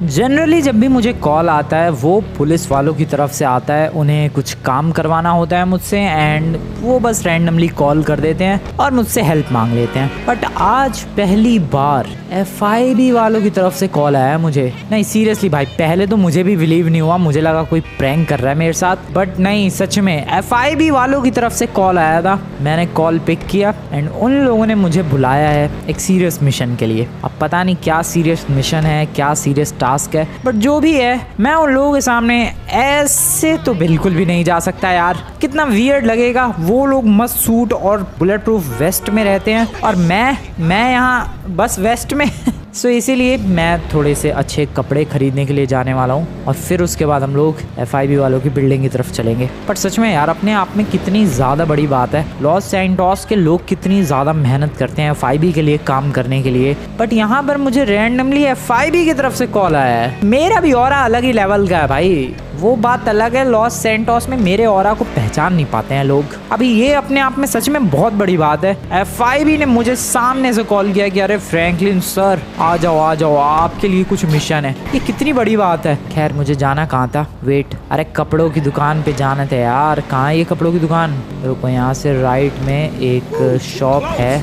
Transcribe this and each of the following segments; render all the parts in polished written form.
Generally जब भी मुझे कॉल आता है वो पुलिस वालों की तरफ से आता है, उन्हें कुछ काम करवाना होता है मुझसे एंड वो बस रैंडमली कॉल कर देते हैं और मुझसे हेल्प मांग लेते हैं। बट आज पहली बार FIB वालों की तरफ से कॉल आया है मुझे। नहीं सीरियसली भाई, पहले तो मुझे भी बिलीव नहीं हुआ, मुझे लगा कोई प्रैंक कर रहा है मेरे साथ, बट नहीं सच में FIB वालों की तरफ से कॉल आया था। मैंने कॉल पिक किया एंड उन लोगों ने मुझे बुलाया है एक सीरियस मिशन के लिए। अब पता नहीं क्या सीरियस मिशन है, क्या सीरियस टास्क है, बट जो भी है मैं उन लोगों के सामने ऐसे तो बिल्कुल भी नहीं जा सकता यार। कितना वियर्ड लगेगा, वो लोग मस्त सूट और बुलेट प्रूफ वेस्ट में रहते हैं और मैं यहाँ बस वेस्ट में सो इसीलिए मैं थोड़े से अच्छे कपड़े खरीदने के लिए जाने वाला हूँ और फिर उसके बाद हम लोग FIB वालों की बिल्डिंग की तरफ चलेंगे। पर सच में यार अपने आप में कितनी ज़्यादा बड़ी बात है, लॉस सैंटोस के लोग कितनी ज़्यादा मेहनत करते हैं FIB के लिए काम करने के लिए, बट यहाँ पर मुझे रैंडमली FIB की तरफ से कॉल आया है। मेरा भी ऑरा अलग ही लेवल का है भाई, वो बात अलग है, लॉस सैंटोस में मेरे ऑरा को पहचान नहीं पाते हैं लोग। अभी ये अपने आप में सच में बहुत बड़ी बात है। FIB ने मुझे सामने से कॉल किया कि अरे फ्रैंकलिन सर आ जाओ आपके लिए कुछ मिशन है। ये कितनी बड़ी बात है। खैर मुझे जाना कहाँ था, वेट, अरे कपड़ों की दुकान पे जाना था यार। कहाँ है ये कपड़ों की दुकान? रुको, यहाँ से राइट में एक शॉप है।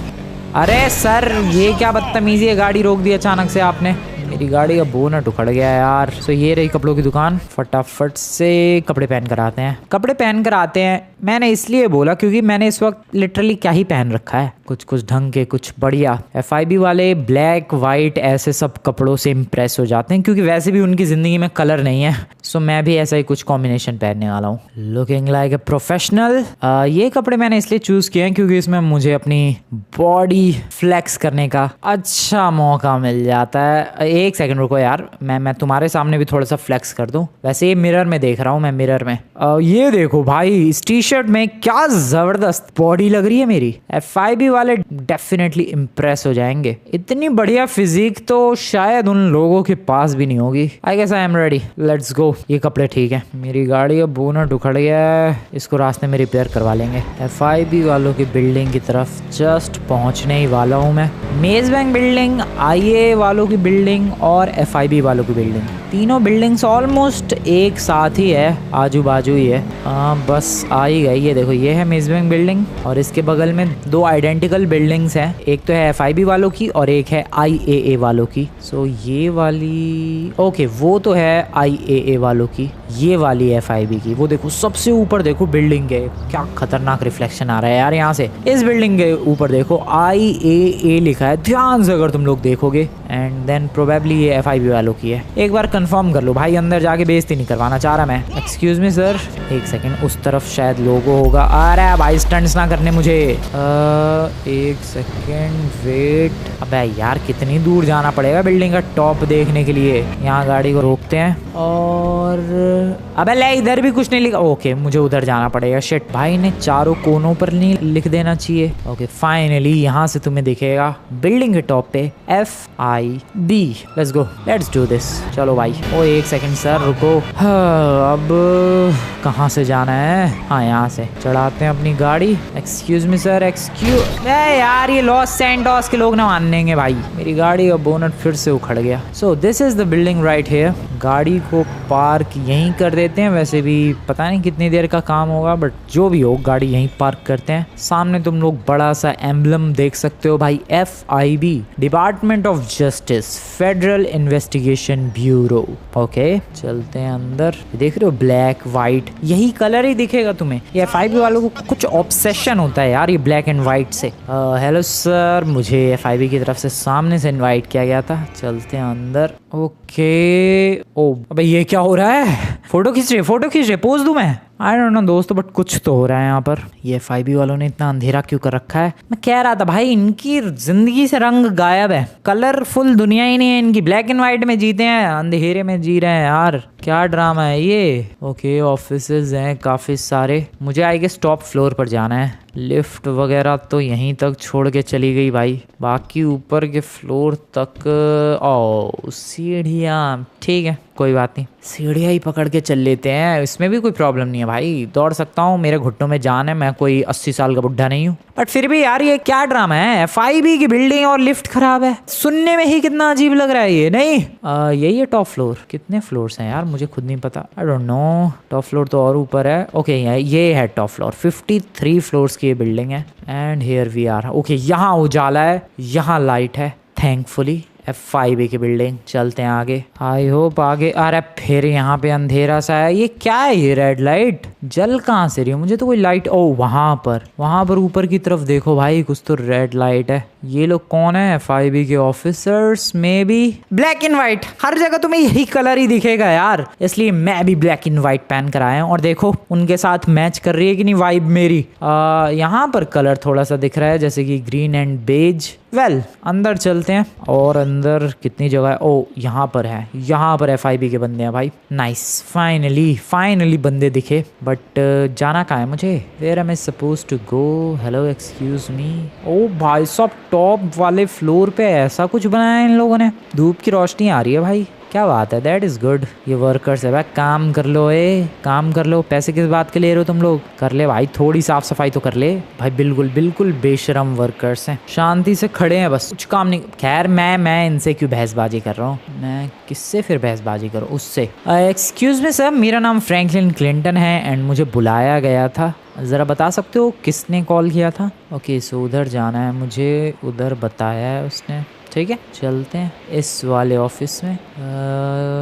अरे सर ये क्या बदतमीजी है, गाड़ी रोक दी अचानक से आपने। मेरी गाड़ी का बोनट उखड़ गया यार। सो ये रही कपड़ों की दुकान, फटाफट से कपड़े पहन कर आते हैं। कपड़े पहन कर आते हैं मैंने इसलिए बोला क्योंकि मैंने इस वक्त लिटरली क्या ही पहन रखा है, कुछ ढंग के, कुछ बढ़िया। FIB वाले ब्लैक वाइट ऐसे सब कपड़ों से इम्प्रेस हो जाते हैं क्योंकि वैसे भी उनकी ज़िंदगी में कलर नहीं है। सो मैं भी ऐसा ही कुछ कॉम्बिनेशन पहनने वाला हूँ, लुकिंग लाइक ए प्रोफेशनल। ये कपड़े मैंने इसलिए चूज़ किए हैं क्योंकि इसमें मुझे अपनी बॉडी फ्लेक्स करने का अच्छा मौका मिल जाता है। एक सेकंड रुको यार, मैं तुम्हारे सामने भी थोड़ा सा फ्लेक्स कर दूं। वैसे ये मिरर में देख रहा हूँ मैं, मिरर में ये देखो भाई, इस टी-शर्ट में क्या जबरदस्त बॉडी लग रही है मेरी। FIB वाले डेफिनेटली इम्प्रेस हो जाएंगे। इतनी बढ़िया फिजिक तो शायद उन लोगों के पास भी नहीं होगी। I guess I am ready, let's go. ये कपड़े ठीक है। मेरी गाड़ी का बोनट उखड़ गया है, इसको रास्ते में रिपेयर करवा लेंगे। FIB वालों की बिल्डिंग की तरफ जस्ट पहुंचने ही वाला हूँ मैं। मेज बैंक बिल्डिंग, IA वालों की बिल्डिंग और FIB वालों की बिल्डिंग, तीनों बिल्डिंग्स ऑलमोस्ट एक साथ ही है, आजू बाजू ही है। बस आ ही गई। ये देखो, ये है मेज बैंक बिल्डिंग और इसके बगल में दो आइडेंटिकल बिल्डिंग्स हैं, एक तो है FIB वालों की और एक है IAA वालों की। सो ये वाली, ओके वो तो है IAA वालों की, ये वाली FIB की। वो देखो सबसे ऊपर देखो बिल्डिंग के, क्या खतरनाक रिफ्लेक्शन आ रहा है यार यहाँ से। इस बिल्डिंग के ऊपर देखो IAA लिखा है, ध्यान से अगर तुम लोग देखोगे, एंड देन प्रोबेबली ये FIB वालों की है। एक बार कंफर्म कर लो भाई, अंदर जाके बेइज्जती नहीं करवाना चाह रहा मैं। एक्सक्यूज मी सर, एक सेकंड, उस तरफ शायद लोगो होगा। अरे भाई स्टंट्स ना करने मुझे। एक सेकंड वेट। अबे यार कितनी दूर जाना पड़ेगा बिल्डिंग का टॉप देखने के लिए। यहाँ गाड़ी को रोकते हैं और अबे ले, इधर भी कुछ नहीं लिखा। ओके मुझे उधर जाना पड़ेगा। शिट, भाई ने चारों कोनों पर नहीं लिख देना चाहिए। ओके फाइनली यहाँ से तुम्हें दिखेगा बिल्डिंग के टॉप पे FIB। Let's go, let's do this. चलो भाई। ओ एक सेकंड सर रुको। अब कहाँ से जाना है? हाँ यहाँ से चढ़ाते हैं अपनी गाड़ी। एक्सक्यूज मी सर, एक्सक्यूज यार, ये लॉस सैंटोस के लोग ना मानेंगे भाई। मेरी गाड़ी का बोनट फिर से उखड़ गया। So this is the building right here. गाड़ी को पार्क यहीं कर देते हैं। वैसे भी पता नहीं कितनी देर का काम होगा, बट जो भी हो गाड़ी यहीं पार्क करते हैं। सामने तुम लोग बड़ा सा एम्बलम देख सकते हो भाई, FIB, department of justice, federal investigation bureau. Okay चलते हैं अंदर। देख रहे हो ब्लैक वाइट, यही कलर ही दिखेगा तुम्हें। ये FIB वालों को कुछ ऑब्सेशन होता है यार ये ब्लैक एंड वाइट से। हेलो सर, मुझे FIB की तरफ से सामने से इनवाइट किया गया था। चलते हैं अंदर। ओके ओ अबे ये क्या हो रहा है? फोटो खींच रहे, पोज दूं मैं? आई डोंट नो दोस्तों, बट कुछ तो हो रहा है यहाँ पर। ये FIB वालों ने इतना अंधेरा क्यों कर रखा है? मैं कह रहा था भाई इनकी जिंदगी से रंग गायब है, कलरफुल दुनिया ही नहीं है इनकी। ब्लैक एंड व्हाइट में जीते हैं, अंधेरे में जी रहे हैं यार, क्या ड्रामा है ये। ओके ऑफिसेज हैं काफी सारे। मुझे आई गेस टॉप फ्लोर पर जाना है। लिफ्ट वगैरह तो यहीं तक छोड़ के चली गई भाई, बाकी ऊपर के फ्लोर तक ओ सीढ़ियाँ, ठीक है कोई बात नहीं, सीढ़ियाँ ही पकड़ के चल लेते हैं, इसमें भी कोई प्रॉब्लम नहीं है है भाई, दौड़ सकता हूँ, मेरे घुटनों में जान है, मैं कोई 80 साल का बुढ़ा नहीं हूँ। बट फिर भी यार ये क्या ड्रामा है, FIB की बिल्डिंग और लिफ्ट खराब है, सुनने में ही कितना अजीब लग रहा है ये। नहीं यही है टॉप फ्लोर। कितने फ्लोर्स हैं यार मुझे खुद नहीं पता, I don't know. Top floor तो और ऊपर है। ओके ये है टॉप फ्लोर। 53 फ्लोर्स की ये बिल्डिंग है and here we are. Okay यहाँ उजाला है, यहाँ लाइट है थैंकफुली। FIB की बिल्डिंग, चलते हैं आगे। आई होप आगे। अरे फिर यहाँ पे अंधेरा सा है, ये क्या है, ये रेड लाइट जल कहाँ से रही है? मुझे तो कोई लाइट, ओ वहां पर ऊपर की तरफ देखो भाई, कुछ तो रेड लाइट है। ये लोग कौन है? FIB के officers may be. Black and white, हर जगह तुम्हें यही कलर ही दिखेगा यार, इसलिए मैं भी ब्लैक एंड व्हाइट पहन कर आया हूँ। और देखो उनके साथ मैच कर रही है कि नहीं वाइब मेरी। यहाँ पर कलर थोड़ा सा दिख रहा है जैसे कि ग्रीन एंड बेज। वेल अंदर चलते हैं। और अंदर कितनी जगह है? ओ यहाँ पर है, यहाँ पर FIB के बंदे हैं भाई। नाइस, फाइनली बंदे दिखे। बट जाना कहाँ है मुझे? Where am I suppose to go? Hello excuse me. ओ भाई साहब टॉप वाले फ्लोर पे ऐसा कुछ बनाया है इन लोगों ने। धूप की रोशनी आ रही है भाई, क्या बात है, दैट इज गुड। ये वर्कर्स है भाई, काम कर लो, काम कर लो। पैसे किस बात के ले रहे हो तुम लोग? कर ले भाई, थोड़ी साफ सफाई तो कर ले भाई। बिल्कुल बेशरम वर्कर्स हैं, शांति से खड़े हैं बस, कुछ काम नहीं। खैर मैं इनसे क्यों बहसबाजी कर रहा हूँ? मैं किससे फिर बहसबाजी करूँ? उससे। एक्सक्यूज मी सर, मेरा नाम फ्रैंकलिन क्लिंटन है एंड मुझे बुलाया गया था। ज़रा बता सकते हो किसने कॉल किया था? ओके सो उधर जाना है मुझे, उधर बताया है उसने। ठीक है चलते हैं इस वाले ऑफिस में।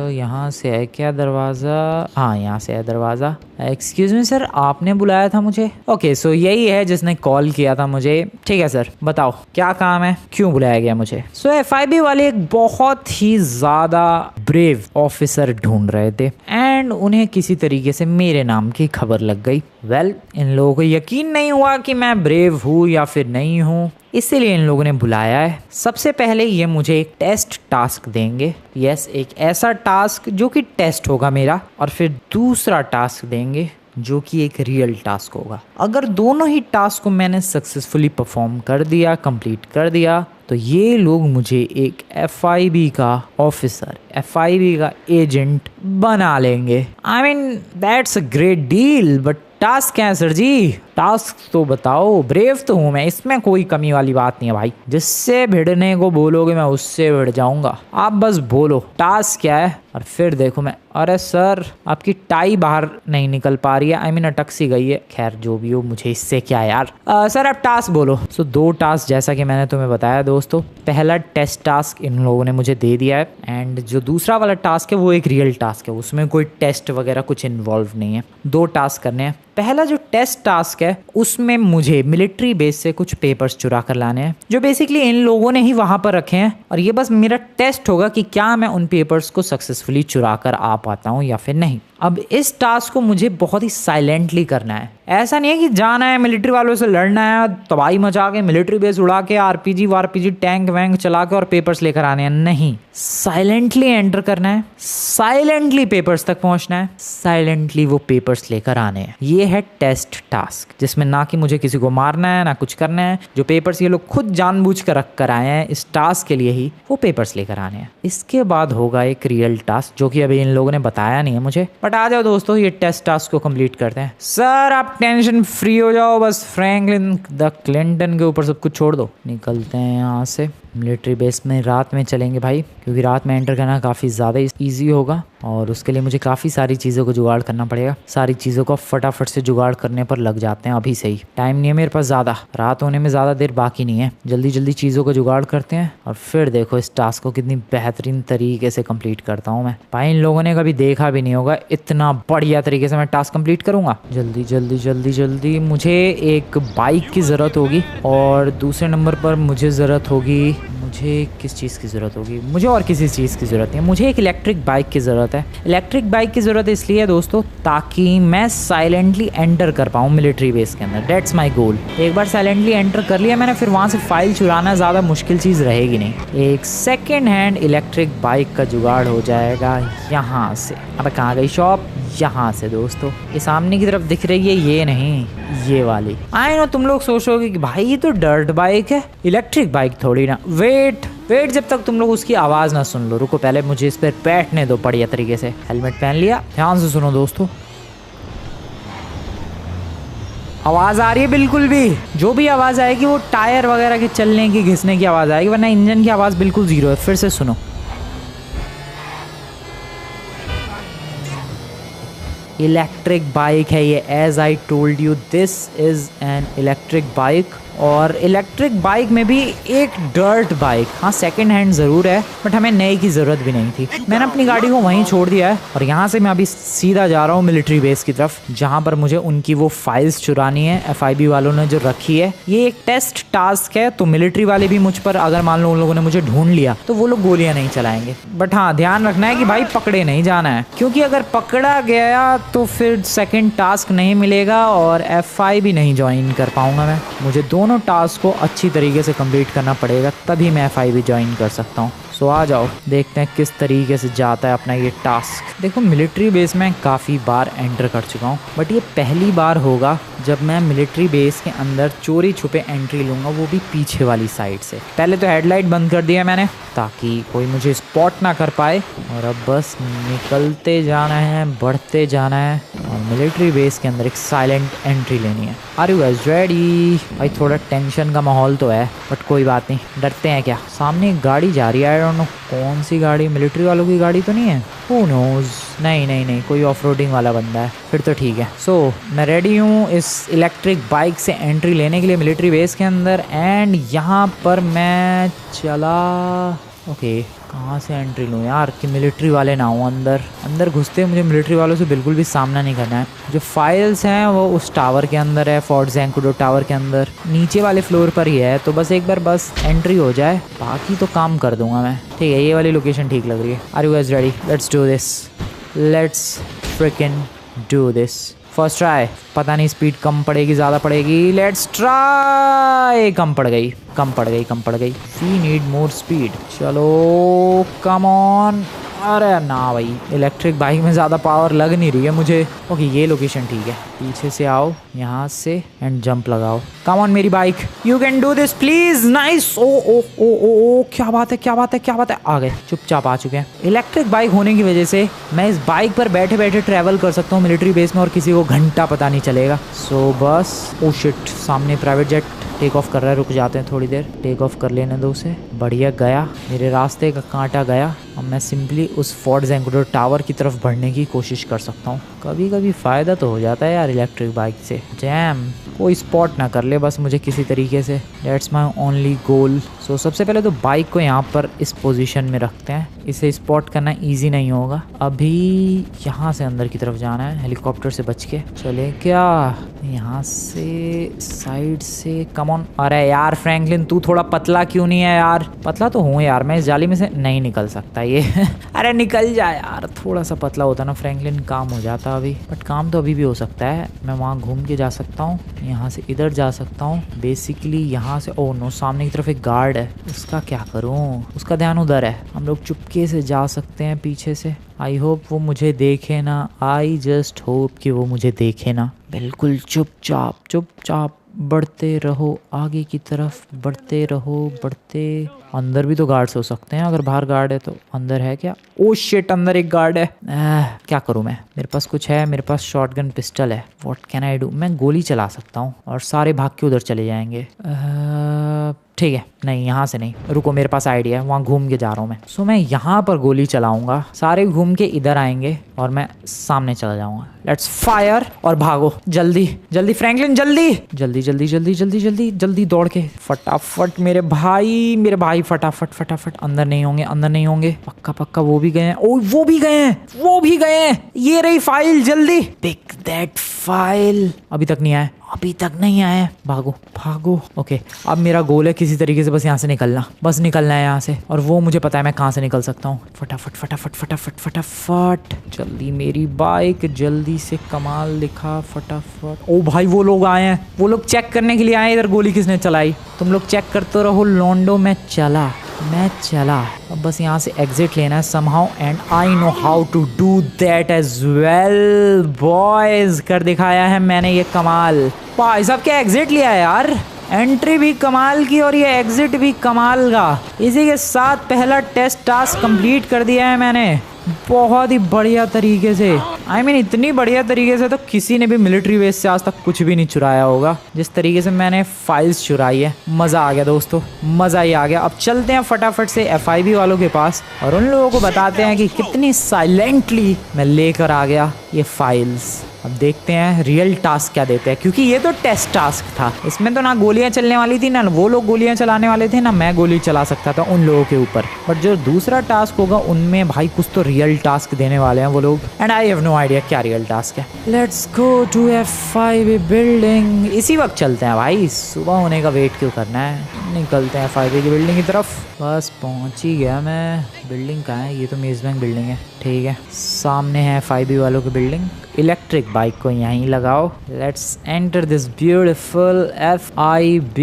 यहाँ से है क्या दरवाज़ा? हाँ यहाँ से है दरवाज़ा। एक्सक्यूज मी सर, आपने बुलाया था मुझे? ओके सो यही है जिसने कॉल किया था मुझे। ठीक है सर, बताओ क्या काम है, क्यों बुलाया गया मुझे? सो FIB वाले एक बहुत ही ज़्यादा ब्रेव ऑफिसर ढूंढ रहे थे एंड उन्हें किसी तरीके से मेरे नाम की खबर लग गई। वेल इन लोगों को यकीन नहीं हुआ कि मैं ब्रेव हूँ या फिर नहीं हूँ, इसीलिए इन लोगों ने बुलाया है। सबसे पहले ये मुझे एक टेस्ट टास्क देंगे। यस, एक ऐसा टास्क जो कि टेस्ट होगा मेरा, और फिर दूसरा टास्क देंगे जो कि एक रियल टास्क होगा। अगर दोनों ही टास्क को मैंने सक्सेसफुली परफॉर्म कर दिया, कंप्लीट कर दिया, तो ये लोग मुझे एक FIB का ऑफिसर, FIB का एजेंट बना लेंगे। I mean that's a great deal. But task क्या है सर जी? टास्क तो बताओ। ब्रेव तो हूँ मैं, इसमें कोई कमी वाली बात नहीं है भाई। जिससे भिड़ने को बोलोगे मैं उससे भिड़ जाऊंगा, आप बस बोलो टास्क क्या है और फिर देखो मैं। अरे सर आपकी टाई बाहर नहीं निकल पा रही है, आई मीन अटक सी गई है। खैर जो भी हो, मुझे इससे क्या यार। सर आप टास्क बोलो। सो 2 टास्क जैसा कि मैंने तुम्हें बताया दोस्तों। पहला टेस्ट टास्क इन लोगों ने मुझे दे दिया है एंड जो दूसरा वाला टास्क है वो एक रियल टास्क है, उसमें कोई टेस्ट वगैरह कुछ इन्वॉल्व नहीं है। 2 टास्क करने हैं। पहला जो टेस्ट टास्क है उसमें मुझे मिलिट्री बेस से कुछ पेपर्स चुरा कर लाने हैं जो बेसिकली इन लोगों ने ही वहां पर रखे हैं, और ये बस मेरा टेस्ट होगा कि क्या मैं उन पेपर्स को सक्सेसफुली चुरा कर आ पाता हूँ या फिर नहीं। अब इस टास्क को मुझे बहुत ही साइलेंटली करना है। ऐसा नहीं है कि जाना है मिलिट्री वालों से लड़ना है, तबाही मचा के मिलिट्री बेस उड़ा के RPG टैंक वैंक चला के और पेपर्स लेकर आने हैं। नहीं, साइलेंटली एंटर करना है, साइलेंटली पेपर्स तक पहुंचना है, साइलेंटली वो पेपर्स लेकर आने हैं। ये है टेस्ट टास्क, जिसमें ना कि मुझे किसी को मारना है ना कुछ करना है। जो पेपर्स ये लोग खुद जानबूझ कर रख कर आए हैं इस टास्क के लिए ही, वो पेपर्स लेकर आने हैं। इसके बाद होगा एक रियल टास्क जो कि अभी इन लोगों ने बताया नहीं है मुझे। बट आ जाओ दोस्तों, ये टेस्ट टास्क को कंप्लीट करते हैं। सर आप टेंशन फ्री हो जाओ, बस फ्रैंकलिन द क्लिंटन के ऊपर सब कुछ छोड़ दो। निकलते हैं यहाँ से। मिलिट्री बेस में रात में चलेंगे भाई, क्योंकि रात में एंटर करना काफ़ी ज़्यादा ईजी होगा और उसके लिए मुझे काफ़ी सारी चीज़ों को जुगाड़ करना पड़ेगा। सारी चीज़ों को फटाफट से जुगाड़ करने पर लग जाते हैं अभी से ही। टाइम नहीं है मेरे पास ज़्यादा, रात होने में ज़्यादा देर बाकी नहीं है। जल्दी जल्दी चीज़ों को जुगाड़ करते हैं और फिर देखो इस टास्क को कितनी बेहतरीन तरीके से कंप्लीट करता हूँ मैं। भाई इन लोगों ने कभी देखा भी नहीं होगा, इतना बढ़िया तरीके से मैं टास्क कंप्लीट करूँगा। जल्दी जल्दी जल्दी जल्दी। मुझे एक बाइक की ज़रूरत होगी और दूसरे नंबर पर मुझे ज़रूरत होगी, मुझे किस चीज़ की ज़रूरत होगी? मुझे और किसी चीज़ की ज़रूरत नहीं है, मुझे एक इलेक्ट्रिक बाइक की ज़रूरत है। इलेक्ट्रिक बाइक की ज़रूरत इसलिए है दोस्तों ताकि मैं साइलेंटली एंटर कर पाऊँ मिलिट्री बेस के अंदर। That's my goal. एक बार साइलेंटली एंटर कर लिया मैंने, फिर वहाँ से फाइल चुराना ज़्यादा मुश्किल चीज़ रहेगी नहीं। एक सेकेंड हैंड इलेक्ट्रिक बाइक का जुगाड़ हो जाएगा यहाँ से। अब कहाँ गई शॉप? यहाँ से दोस्तों, ये सामने की तरफ दिख रही है, ये नहीं ये वाली। आई नो तुम लोग सोचोगे कि भाई ये तो डर्ट बाइक है, इलेक्ट्रिक बाइक थोड़ी ना। वेट जब तक तुम लोग उसकी आवाज़ ना सुन लो, रुको पहले मुझे इस पर बैठने दो बढ़िया तरीके से। हेलमेट पहन लिया, ध्यान से सुनो दोस्तों। आवाज़ आ रही है बिल्कुल भी। जो भी आवाज़ आएगी वो टायर वगैरह के चलने की, घिसने की आवाज़ आएगी, वरना इंजन की आवाज़ बिल्कुल ज़ीरो है। फिर से सुनो। इलेक्ट्रिक बाइक है ये। As I told you, this is an electric bike. और इलेक्ट्रिक बाइक में भी एक डर्ट बाइक, हाँ सेकंड हैंड ज़रूर है, बट हमें नए की ज़रूरत भी नहीं थी। मैंने अपनी गाड़ी को वहीं छोड़ दिया है और यहाँ से मैं अभी सीधा जा रहा हूँ मिलिट्री बेस की तरफ, जहाँ पर मुझे उनकी वो फाइल्स चुरानी है FIB वालों ने जो रखी है। ये एक टेस्ट टास्क है, तो मिलिट्री वाले भी मुझ पर, अगर मान लो उन लोगों ने मुझे ढूंढ लिया तो वो लोग गोलियाँ नहीं चलाएंगे। बट हाँ ध्यान रखना है कि भाई पकड़े नहीं जाना है, क्योंकि अगर पकड़ा गया तो फिर सेकेंड टास्क नहीं मिलेगा और FIB नहीं ज्वाइन कर पाऊँगा मैं। मुझे दोनों टास्क को अच्छी तरीके से कंप्लीट करना पड़ेगा, तभी मैं FIB ज्वाइन कर सकता हूँ। सो आ जाओ, देखते हैं किस तरीके से जाता है अपना ये टास्क। देखो मिलिट्री बेस में काफ़ी बार एंटर कर चुका हूँ, बट ये पहली बार होगा जब मैं मिलिट्री बेस के अंदर चोरी छुपे एंट्री लूँगा, वो भी पीछे वाली साइड से। पहले तो हेडलाइट बंद कर दिया मैंने ताकि कोई मुझे स्पॉट ना कर पाए, और अब बस निकलते जाना है, बढ़ते जाना है और मिलिट्री बेस के अंदर एक साइलेंट एंट्री लेनी है। Are you guys ready? भाई थोड़ा टेंशन का माहौल तो है, बट कोई बात नहीं, डरते हैं क्या। सामने एक गाड़ी जा रही है, आई डोंट नो कौन सी गाड़ी, मिलिट्री वालों की गाड़ी तो नहीं है, हू नोज। नहीं, कोई ऑफ रोडिंग वाला बंदा है, फिर तो ठीक है। सो मैं रेडी हूँ इस इलेक्ट्रिक बाइक से एंट्री लेने के लिए मिलिट्री बेस के अंदर। एंड यहाँ पर मैं चला, ओके कहाँ से एंट्री लूँ यार कि मिलिट्री वाले ना हो अंदर घुसते। मुझे मिलिट्री वालों से बिल्कुल भी सामना नहीं करना है। जो फाइल्स हैं वो उस टावर के अंदर है, फोर्ट ज़ैंकुडो टावर के अंदर, नीचे वाले फ्लोर पर ही है। तो बस एक बार बस एंट्री हो जाए, बाकी तो काम कर दूंगा मैं। ठीक है, ये वाली लोकेशन ठीक लग रही है। Are you guys ready? Let's do this, let's freaking do this. First try. पता नहीं स्पीड कम पड़ेगी ज़्यादा पड़ेगी। Let's try. कम पड़ गई। We need more speed. चलो कम ऑन। अरे ना भाई, इलेक्ट्रिक बाइक में ज़्यादा पावर लग नहीं रही है मुझे। ओके ये लोकेशन ठीक है, पीछे से आओ यहाँ से एंड जंप लगाओ। कम ऑन मेरी bike, you can do this please. Nice. ओ क्या बात है। आ गए, चुपचाप आ चुके हैं। इलेक्ट्रिक बाइक होने की वजह से मैं इस बाइक पर बैठे बैठे ट्रैवल कर सकता हूँ मिलिट्री बेस में और किसी को घंटा पता नहीं चलेगा। सो बस, ओ शिट, सामने प्राइवेट जेट टेक ऑफ कर रहा है। रुक जाते हैं थोड़ी देर, टेक ऑफ कर लेने दो उसे। बढ़िया गया, मेरे रास्ते का कांटा गया। अब मैं सिंपली उस फोर्ट ज़ैंकुडो टावर की तरफ बढ़ने की कोशिश कर सकता हूँ। कभी कभी फ़ायदा तो हो जाता है यार इलेक्ट्रिक बाइक से। जैम कोई स्पॉट ना कर ले बस मुझे किसी तरीके से, दैट्स माई ओनली गोल। सो सबसे पहले तो बाइक को यहाँ पर इस पोजीशन में रखते हैं। इसे स्पॉट करना ईजी नहीं होगा। अभी यहाँ से अंदर की तरफ जाना है, हेलीकॉप्टर से बच के चले क्या, यहाँ से साइड से। Come on. अरे यार फ्रैंकलिन, तू थोड़ा पतला क्यों नहीं है यार? पतला तो हूँ यार मैं, इस जाली में से नहीं निकल सकता ये। अरे निकल जा यार, थोड़ा सा पतला होता ना फ्रैंकलिन, काम हो जाता अभी। बट काम तो अभी भी हो सकता है। मैं वहाँ घूम के जा सकता हूँ, यहाँ से इधर जा सकता हूँ बेसिकली। यहाँ से ओह नो, सामने की तरफ एक गार्ड है, उसका क्या करूँ? उसका ध्यान उधर है। हम लोग चुपके से जा सकते हैं पीछे से। आई होप वो मुझे देखे ना, आई जस्ट होप कि वो मुझे देखे ना। बिल्कुल चुपचाप बढ़ते रहो, आगे की तरफ बढ़ते रहो, अंदर भी तो गार्ड्स हो सकते हैं, अगर बाहर गार्ड है तो अंदर है क्या? ओ शिट, अंदर एक गार्ड है। क्या करूं मैं? मेरे पास कुछ है, मेरे पास शॉटगन पिस्टल है। What can I do? मैं गोली चला सकता हूँ और सारे भाग के उधर चले जाएंगे। ठीक है, नहीं यहाँ से नहीं, रुको मेरे पास आइडिया है, वहाँ घूम के जा रहा हूँ मैं। सो मैं यहाँ पर गोली चलाऊंगा, सारे घूम के इधर आएंगे और मैं सामने चला जाऊंगा। लेट्स फायर और भागो जल्दी फ्रैंकलिन, जल्दी दौड़ के फटाफट। मेरे भाई फटाफट। अंदर नहीं होंगे पक्का। वो भी गए हैं। ये रही फाइल, जल्दी पिक दैट फाइल। अभी तक नहीं आए। भागो। ओके, अब मेरा गोल है किसी तरीके से बस यहाँ से निकलना है यहाँ से, और वो मुझे पता है मैं कहाँ से निकल सकता हूँ। फटाफट। जल्दी मेरी बाइक, जल्दी से कमाल दिखा, फटाफट। ओ भाई वो लोग आए हैं, वो लोग चेक करने के लिए आए इधर गोली किसने चलाई। तुम लोग चेक करते रहो लोंडो, मैं चला। अब बस यहाँ से एग्जिट लेना है somehow, and I know how to do that as well. Boys, कर दिखाया है मैंने ये कमाल। भाई साहब क्या एग्जिट लिया है यार, एंट्री भी कमाल की और ये एग्जिट भी कमाल का। इसी के साथ पहला टेस्ट टास्क कंप्लीट कर दिया है मैंने। बहुत ही बढ़िया तरीके से, I mean, इतनी बढ़िया तरीके से तो किसी ने भी मिलिट्री बेस से आज तक कुछ भी नहीं चुराया होगा जिस तरीके से मैंने फाइल्स चुराई है। मज़ा आ गया दोस्तों, मज़ा ही आ गया। अब चलते हैं फटाफट से FIB वालों के पास और उन लोगों को बताते हैं कि कितनी साइलेंटली मैं लेकर आ गया ये फाइल्स। अब देखते हैं रियल टास्क क्या देते हैं, क्योंकि ये तो टेस्ट टास्क था। इसमें तो ना गोलियां चलने वाली थी, ना वो लोग गोलियां चलाने वाले थे, ना मैं गोली चला सकता था उन लोगों के ऊपर। बट जो दूसरा टास्क होगा उनमें भाई कुछ तो रियल टास्क देने वाले हैं वो लोग, and I have no idea क्या रियल टास्क है। Let's go to FIB building. इसी वक्त चलते हैं भाई, सुबह होने का वेट क्यों करना है। निकलते हैं FIB की बिल्डिंग की तरफ। बस पहुंच ही गया मैं। बिल्डिंग कहाँ है? ये तो मेज़ बैंक बिल्डिंग है, ठीक है। सामने है FIB वालों की बिल्डिंग। इलेक्ट्रिक बाइक को यहीं लगाओ। Let's enter this beautiful FIB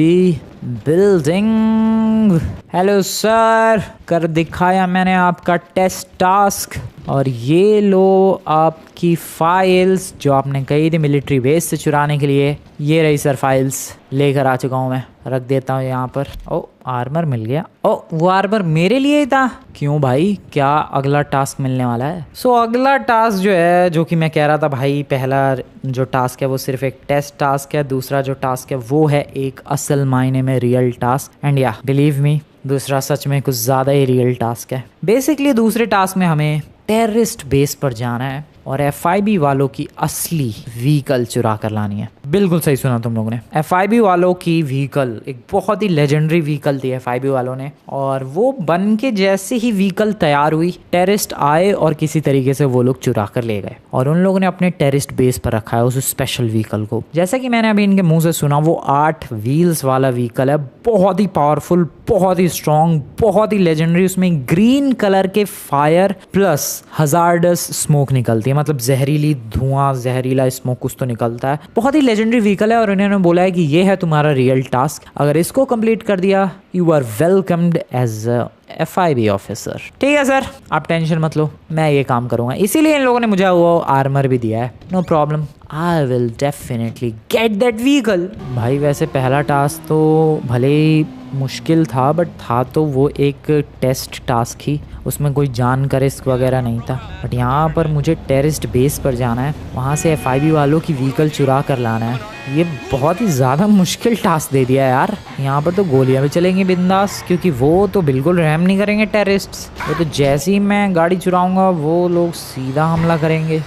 building. Hello sir, कर दिखाया मैंने आपका टेस्ट टास्क और ये लो आपकी फाइल्स जो आपने कही थी मिलिट्री बेस से चुराने के लिए। ये रही सर फाइल्स, लेकर आ चुका हूँ मैं, रख देता हूँ यहाँ पर। ओ आर्मर मिल गया। ओ वो आर्मर मेरे लिए ही था। क्यों भाई, क्या अगला टास्क मिलने वाला है? सो अगला टास्क जो है, जो कि मैं कह रहा था भाई, पहला जो टास्क है वो सिर्फ एक टेस्ट टास्क है, दूसरा जो टास्क है वो है एक असल मायने में रियल टास्क। एंड या बिलीव मी, दूसरा सच में कुछ ज़्यादा ही रियल टास्क है। बेसिकली दूसरे टास्क में हमें टेररिस्ट बेस पर जाना है और FIB वालों की असली व्हीकल चुरा कर लानी है। बिल्कुल सही सुना तुम लोगों ने। FIB वालों की व्हीकल एक बहुत ही लेजेंडरी व्हीकल थी FIB वालों ने, और वो बन के जैसे ही व्हीकल तैयार हुई, टेररिस्ट आए और किसी तरीके से वो लोग चुरा कर ले गए और उन लोगों ने अपने टेररिस्ट बेस पर रखा है उस स्पेशल व्हीकल को। जैसा कि मैंने अभी इनके मुंह से सुना, वो 8 व्हील्स वाला व्हीकल है, बहुत ही पावरफुल, बहुत ही स्ट्रॉन्ग, बहुत ही लेजेंडरी। उसमें ग्रीन कलर के फायर प्लस हजार्डस स्मोक निकलती है, मतलब जहरीली धुआं, जहरीला स्मोक कुछ तो निकलता है। बहुत ही लेजेंडरी व्हीकल है और इन्होंने बोला है कि ये है तुम्हारा रियल टास्क। अगर इसको कंप्लीट कर दिया, you are welcomed as FIB officer. ठीक है सर, आप टेंशन मत लो, मैं ये काम करूंगा। इसीलिए इन लोगों ने मुझे वो आर्मर भी दिया है। No problem, I will definitely get that vehicle. भाई वैसे पहला टास्क तो भले ही मुश्किल था, बट था तो वो एक टेस्ट टास्क ही, उसमें कोई जान का रिस्क वगैरह नहीं था। बट यहाँ पर मुझे टेररिस्ट बेस पर जाना है, वहाँ से FIB वालों की व्हीकल चुरा कर लाना है। ये बहुत ही ज़्यादा मुश्किल टास्क दे दिया है यार। यहाँ पर तो गोलियाँ भी चलेंगी बिंदास, क्योंकि वो तो बिल्कुल रहम नहीं करेंगे टेररिस्ट्स। वो तो जैसे ही मैं गाड़ी चुराऊँगा वो लोग सीधा हमला करेंगे।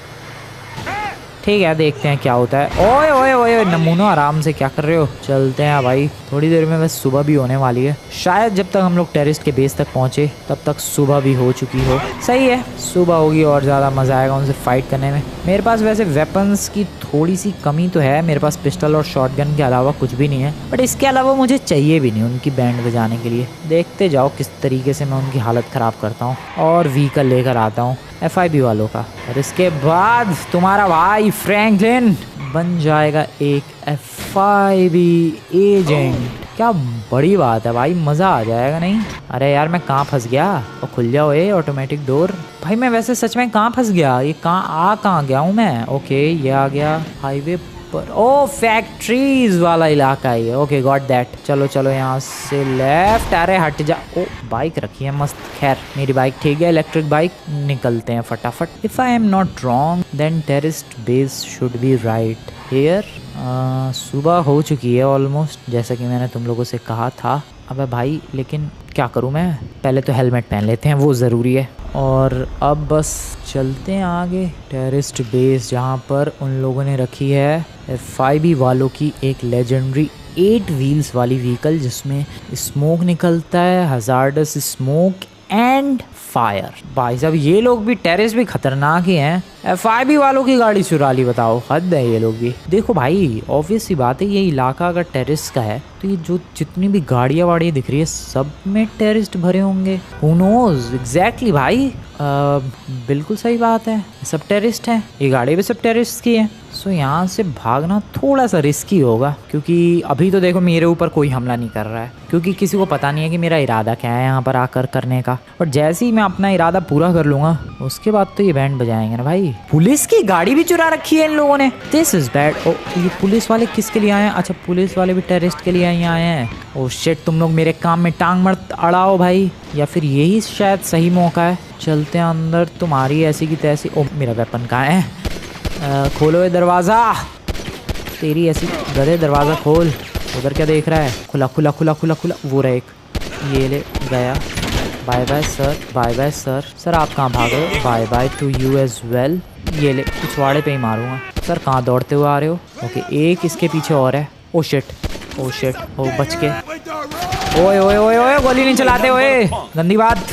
ठीक है, देखते हैं क्या होता है। ओए ओए ओए नमूनो, आराम से, क्या कर रहे हो? चलते हैं भाई, थोड़ी देर में बस सुबह भी होने वाली है। शायद जब तक हम लोग टेररिस्ट के बेस तक पहुंचे तब तक सुबह भी हो चुकी हो। सही है, सुबह होगी और ज़्यादा मज़ा आएगा उनसे फाइट करने में। मेरे पास वैसे वेपन्स की थोड़ी सी कमी तो है, मेरे पास पिस्टल और शॉटगन के अलावा कुछ भी नहीं है, बट इसके अलावा मुझे चाहिए भी नहीं उनकी बैंड बजाने के लिए। देखते जाओ किस तरीके से मैं उनकी हालत ख़राब करता हूँ और व्हीकल लेकर आता हूँ FIB वालों का, और इसके बाद तुम्हारा भाई फ्रैंकलिन बन जाएगा एक FIB एजेंट। क्या बड़ी बात है भाई, मज़ा आ जाएगा नहीं? अरे यार मैं कहाँ फंस गया? और खुल जाओ ये ऑटोमेटिक डोर। भाई मैं वैसे सच में कहाँ फंस गया? ये कहाँ गया हूँ मैं? ओके, ये आ गया हाईवे पर। ओ फैक्ट्रीज वाला इलाका है ये। Okay got that. चलो चलो यहाँ से लेफ्ट। अरे हट जा। ओ बाइक रखी है मस्त। खैर मेरी बाइक ठीक है, इलेक्ट्रिक बाइक। निकलते हैं फटाफट। If I am not wrong then terrorist base should be right here. सुबह हो चुकी है ऑलमोस्ट, जैसा कि मैंने तुम लोगों से कहा था। अबे भाई लेकिन क्या करूँ मैं? पहले तो हेलमेट पहन लेते हैं, वो ज़रूरी है। और अब बस चलते हैं आगे। टेररिस्ट बेस जहाँ पर उन लोगों ने रखी है FIB वालों की एक लेजेंडरी 8 व्हील्स वाली व्हीकल, जिसमें स्मोक निकलता है, हजार्डस स्मोक एंड फायर। भाई साहब ये लोग भी, टेररिस्ट भी खतरनाक ही हैं। FIB वालों की गाड़ी चुरा ली, बताओ, हद है ये लोग भी। देखो भाई ऑब्वियस सी बात है, ये इलाका अगर टेररिस्ट का है तो ये जो जितनी भी गाड़ियाँ वाड़ियाँ दिख रही है सब में टेररिस्ट भरे होंगे। हु नोज एग्जैक्टली भाई। बिल्कुल सही बात है, सब टेररिस्ट हैं, ये गाड़ी भी सब टेररिस्ट की है। सो यहाँ से भागना थोड़ा सा रिस्की होगा, क्योंकि अभी तो देखो मेरे ऊपर कोई हमला नहीं कर रहा है, क्योंकि किसी को पता नहीं है कि मेरा इरादा क्या है यहाँ पर आकर करने का। बट जैसे ही मैं अपना इरादा पूरा कर लूँगा उसके बाद तो ये बैंड बजाएंगे ना भाई। पुलिस की गाड़ी भी चुरा रखी है इन लोगों ने। This is bad. ओ ये पुलिस वाले किसके लिए आए हैं? अच्छा पुलिस वाले भी टेररिस्ट के लिए आए यहीं आए हैं। ओ शिट, तुम लोग मेरे काम में टांग मत अड़ाओ भाई, या फिर यही शायद सही मौका है। चलते हैं अंदर, तुम्हारी ऐसी की तैसी। ओ मेरा वेपन कहाँ है? खोलो ये दरवाज़ा, तेरी ऐसी गधे, दरवाज़ा खोल। उधर क्या देख रहा है? खुला खुला खुला खुला खुला। वो रहा एक, ये ले गया। Bye bye sir, bye bye sir. Sir आप कहाँ भाग रहे हो? Bye bye to you as well. ये ले, पिछवाड़े पे ही मारूंगा। सर कहाँ दौड़ते हुए आ रहे हो? ओके, एक इसके पीछे और है। ओ शिट, ओ शिट, ओ बच के। ओए ओए ओए ओए, गोली नहीं चलाते ओए, गंदी बात।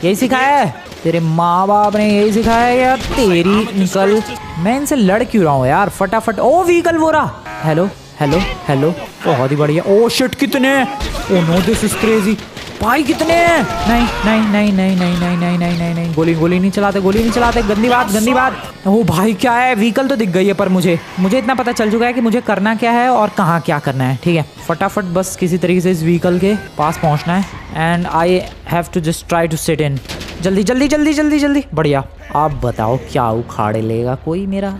यही सिखाया है तेरे माँ बाप ने? यही सिखाया है यार? तेरी निकल, मैं इनसे लड़ क्यों रहा हूँ यार? फटाफट। ओ व्हीकल वो रहा। हेलो हेलो हेलो, बहुत ही बढ़िया। ओ शिट, कितने? Oh no, this is crazy भाई, कितने? नहीं नहीं नहीं नहीं नहीं नहीं नहीं नहीं नहीं नहीं, गोली गोली नहीं चलाते, गोली नहीं चलाते, गंदी बात, गंदी बात। ओ भाई क्या है? व्हीकल तो दिख गई है, पर मुझे इतना पता चल चुका है कि मुझे करना क्या है और कहाँ क्या करना है। ठीक है, फटाफट बस किसी तरीके से इस व्हीकल के पास पहुँचना है। And I have to just try to sit in. जल्दी जल्दी जल्दी जल्दी जल्दी, बढ़िया। आप बताओ क्या उखाड़ लेगा कोई मेरा?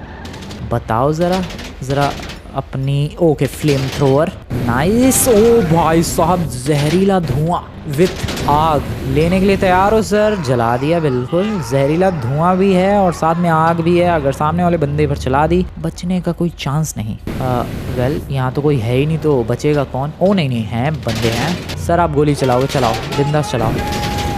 बताओ ज़रा ज़रा अपनी। Okay, flame thrower, nice. ओ भाई साहब, जहरीला धुआं विथ आग लेने के लिए तैयार हो सर? जला दिया बिल्कुल, जहरीला धुआं भी है और साथ में आग भी है। अगर सामने वाले बंदे पर चला दी, बचने का कोई चांस नहीं। वेल, यहाँ तो कोई है ही नहीं, तो बचेगा कौन? ओ नहीं नहीं, हैं बंदे हैं। सर आप गोली चलाओगे? चलाओ, बिंदास चलाओ,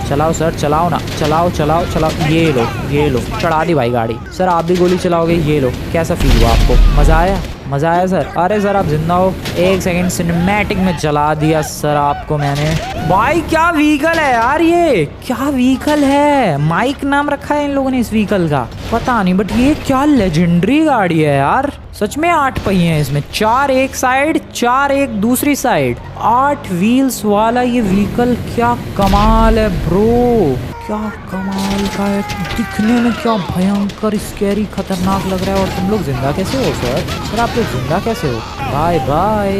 चलाओ सर, चलाओ ना, चलाओ चलाओ चलाओ। ये लो, ये लो, चढ़ा दी भाई गाड़ी। सर आप भी गोली चलाओगे? ये लो। कैसा फील हुआ आपको? मज़ा आया? मज़ा आया सर? अरे सर आप जिंदा हो। एक सेकंड, सिनेमैटिक में जला दिया सर आपको मैंने। भाई क्या व्हीकल है यार, ये क्या व्हीकल है? माइक नाम रखा है इन लोगों ने इस व्हीकल का, पता नहीं, बट ये क्या लेजेंडरी गाड़ी है यार। सच में 8 पहिए हैं इसमें, 4 एक साइड, 4 एक दूसरी साइड, 8 व्हील्स वाला ये व्हीकल। क्या कमाल है ब्रो, क्या कमाल का है। दिखने में क्या भयंकर, स्कैरी, खतरनाक लग रहा है। और तुम लोग जिंदा कैसे हो सर? सर आप लोग जिंदा कैसे हो? Bye bye,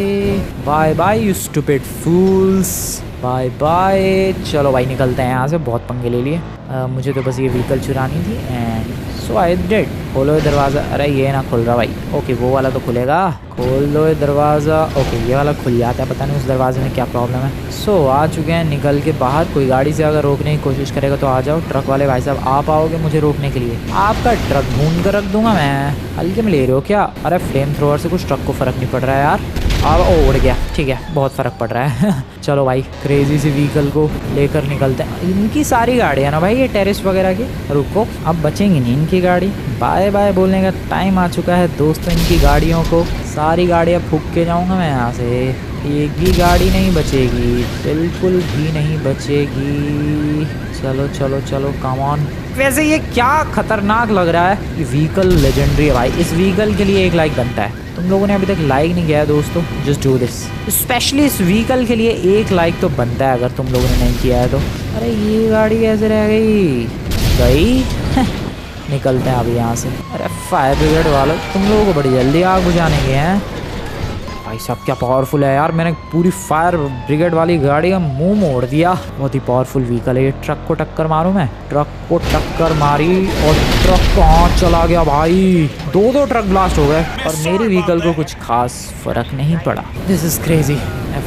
bye bye you stupid fools, bye bye. चलो भाई निकलते हैं यहाँ से, बहुत पंगे ले लिए। मुझे तो बस ये व्हीकल चुरानी थी एंड सो आई डिड। खोलो ये दरवाज़ा। अरे ये ना खुल रहा भाई। ओके, वो वाला तो खुलेगा। खोल दो ये दरवाज़ा। ओके, ये वाला खुल जाता है, पता नहीं उस दरवाजे में क्या प्रॉब्लम है। सो आ चुके हैं निकल के बाहर। कोई गाड़ी से अगर रोकने की कोशिश करेगा तो आ जाओ। ट्रक वाले भाई साहब, आप आओगे मुझे रोकने के लिए? आपका ट्रक ढूंढ कर रख दूंगा मैं। हल्के में ले रहे हो क्या? अरे फ्लेम थ्रोअर से कुछ ट्रक को फ़र्क नहीं पड़ रहा है यार। अब उड़ गया, ठीक है, बहुत फ़र्क पड़ रहा है। चलो भाई, क्रेजी सी व्हीकल को लेकर निकलते हैं। इनकी सारी गाड़ियाँ ना भाई, ये टेरेस वगैरह की। रुको, अब बचेंगी नहीं इनकी गाड़ी। बाय बाय बोलने का टाइम आ चुका है दोस्तों इनकी गाड़ियों को। सारी गाड़ियाँ फूंक के जाऊँगा मैं यहाँ से। एक भी गाड़ी नहीं बचेगी, बिल्कुल भी नहीं बचेगी। चलो चलो चलो, कम ऑन। वैसे ये क्या खतरनाक लग रहा है। ये व्हीकल लेजेंडरी है भाई, इस व्हीकल के लिए 1 लाइक बनता है। तुम लोगों ने अभी तक लाइक नहीं किया है दोस्तों, जस्ट डू दिस। स्पेशली इस व्हीकल के लिए 1 लाइक तो बनता है अगर तुम लोगों ने नहीं किया है तो। अरे ये गाड़ी कैसे रह गई? निकलते हैं अभी यहाँ से। अरे फायर ब्रिगेड वालों, तुम लोगों को बड़ी जल्दी आग बुझाने के हैं। भाई साहब क्या पावरफुल है यार, मैंने पूरी फायर ब्रिगेड वाली गाड़ी का मुंह मोड़ दिया। बहुत ही पावरफुल व्हीकल है ये। ट्रक को टक्कर मारूं मैं? ट्रक को टक्कर मारी और ट्रक कहाँ चला गया भाई। 2 ट्रक ब्लास्ट हो गए और मेरी व्हीकल को कुछ खास फर्क नहीं पड़ा। This is crazy.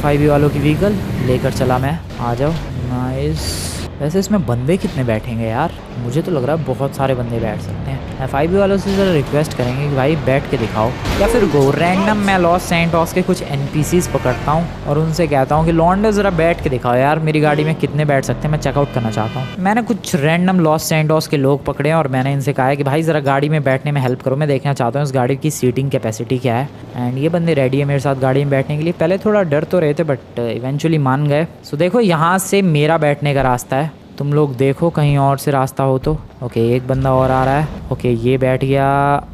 FIB वालों की व्हीकल लेकर चला मैं। आ जाओ, नाइस। वैसे इसमें बंदे कितने बैठेंगे यार? मुझे तो लग रहा है बहुत सारे बंदे बैठ सकते हैं। FIB वालों से ज़रा रिक्वेस्ट करेंगे कि भाई बैठ के दिखाओ, या फिर गो रैंडम मैं लॉस सैंटोस के कुछ NPCs पकड़ता हूँ और उनसे कहता हूँ कि लॉन्डे ज़रा बैठ के दिखाओ यार, मेरी गाड़ी में कितने बैठ सकते हैं, मैं चेकआउट करना चाहता हूँ। मैंने कुछ रैंडम लॉस सैंटोस के लोग पकड़े और मैंने इनसे कहा है कि भाई ज़रा गाड़ी में बैठने में हेल्प करो, मैं देखना चाहता हूँ इस गाड़ी की सीटिंग कैपेसिटी क्या है। एंड ये बंदे रेडी है मेरे साथ गाड़ी में बैठने के लिए। पहले थोड़ा डर तो रहे थे बट इवेंचुअली मान गए। सो देखो, यहाँ से मेरा बैठने का रास्ता है, तुम लोग देखो कहीं और से रास्ता हो तो। ओके, एक बंदा और आ रहा है। ओके, ये बैठ गया,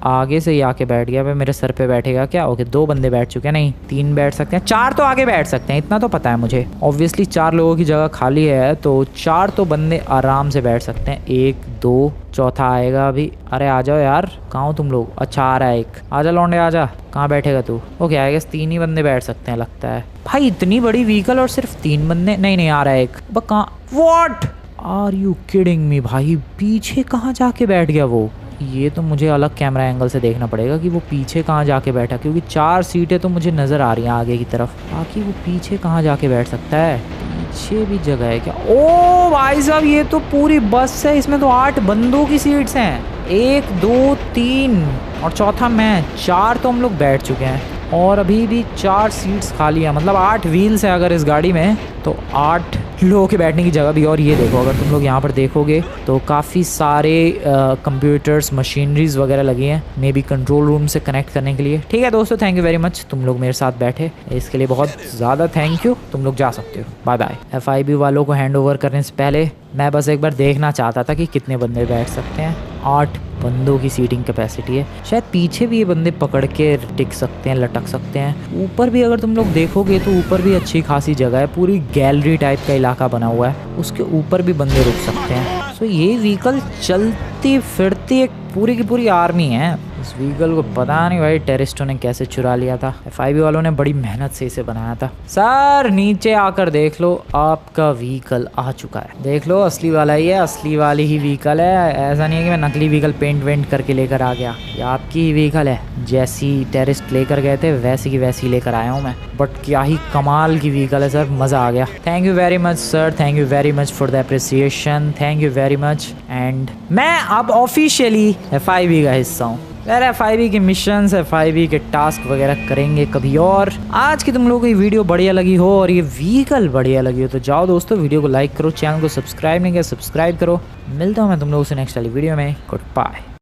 आगे से ही आके बैठ गया। भाई मेरे सर पे बैठेगा क्या? ओके, 2 बंदे बैठ चुके हैं, नहीं 3 बैठ सकते हैं, 4 तो आगे बैठ सकते हैं, इतना तो पता है मुझे। ऑब्वियसली 4 लोगों की जगह खाली है तो 4 तो बंदे आराम से बैठ सकते हैं। 1 2 चौथा आएगा अभी। अरे आ जाओ यार, कहाँ हो तुम लोग? अच्छा आ रहा है एक, आजा लौंडे आजा। कहाँ बैठेगा तू? ओके, आई गेस 3 ही बंदे बैठ सकते हैं लगता है। भाई इतनी बड़ी व्हीकल और सिर्फ 3 बंदे? नहीं आ रहा है एक। कहाँ? What are you kidding me भाई, पीछे कहाँ जाके बैठ गया वो? ये तो मुझे अलग कैमरा एंगल से देखना पड़ेगा कि वो पीछे कहाँ जाके बैठा, क्योंकि 4 सीटें तो मुझे नज़र आ रही हैं आगे की तरफ, बाकी वो पीछे कहाँ जाके बैठ सकता है। पीछे भी जगह है क्या? ओ भाई साहब, ये तो पूरी बस है, इसमें तो 8 बंदों की सीट्स हैं। 1 2 3 और चौथा मैं, 4 तो हम लोग बैठ चुके हैं और अभी भी 4 सीट्स खाली हैं। मतलब 8 व्हील्स हैं अगर इस गाड़ी में, तो 8 लोगों के बैठने की जगह भी। और ये देखो, अगर तुम लोग यहाँ पर देखोगे तो काफ़ी सारे कंप्यूटर्स, मशीनरीज वगैरह लगी हैं, मे बी कंट्रोल रूम से कनेक्ट करने के लिए। ठीक है दोस्तों, थैंक यू वेरी मच, तुम लोग मेरे साथ बैठे, इसके लिए बहुत ज़्यादा थैंक यू। तुम लोग जा सकते हो, बाय बाय। FIB वालों को हैंड ओवर करने से पहले मैं बस एक बार देखना चाहता था कि कितने बंदे बैठ सकते हैं। 8 बंदों की सीटिंग कैपेसिटी है। शायद पीछे भी ये बंदे पकड़ के टिक सकते हैं, लटक सकते हैं। ऊपर भी अगर तुम लोग देखोगे तो ऊपर भी अच्छी खासी जगह है, पूरी गैलरी टाइप का इलाका बना हुआ है, उसके ऊपर भी बंदे रुक सकते हैं। सो ये व्हीकल चलती फिरती एक पूरी की पूरी आर्मी है। इस व्हीकल को पता नहीं भाई टेररिस्टों ने कैसे चुरा लिया था। FIB वालों ने बड़ी मेहनत से इसे बनाया था। सर नीचे आकर देख लो, आपका व्हीकल आ चुका है। देख लो, असली वाला ही है, असली वाली ही व्हीकल है। ऐसा नहीं है कि मैं नकली व्हीकल पेंट वेंट करके लेकर आ गया। ये आपकी ही व्हीकल है, जैसी टेररिस्ट लेकर गए थे वैसी की वैसी लेकर आया हूँ मैं। बट क्या ही कमाल की व्हीकल है सर, मज़ा आ गया। Thank you very much sir, thank you very much for the appreciation, thank you very much. And मैं अब ऑफिशियली FIB का हिस्सा हूँ। यार FIB के मिशंस, FIB के टास्क वगैरह करेंगे कभी और। आज की तुम लोगों को ये वीडियो बढ़िया लगी हो और ये व्हीकल बढ़िया लगी हो तो जाओ दोस्तों, वीडियो को लाइक करो, चैनल को सब्सक्राइब नहीं किया सब्सक्राइब करो। मिलता हूँ मैं तुम लोगों से नेक्स्ट वाली वीडियो में। Good bye.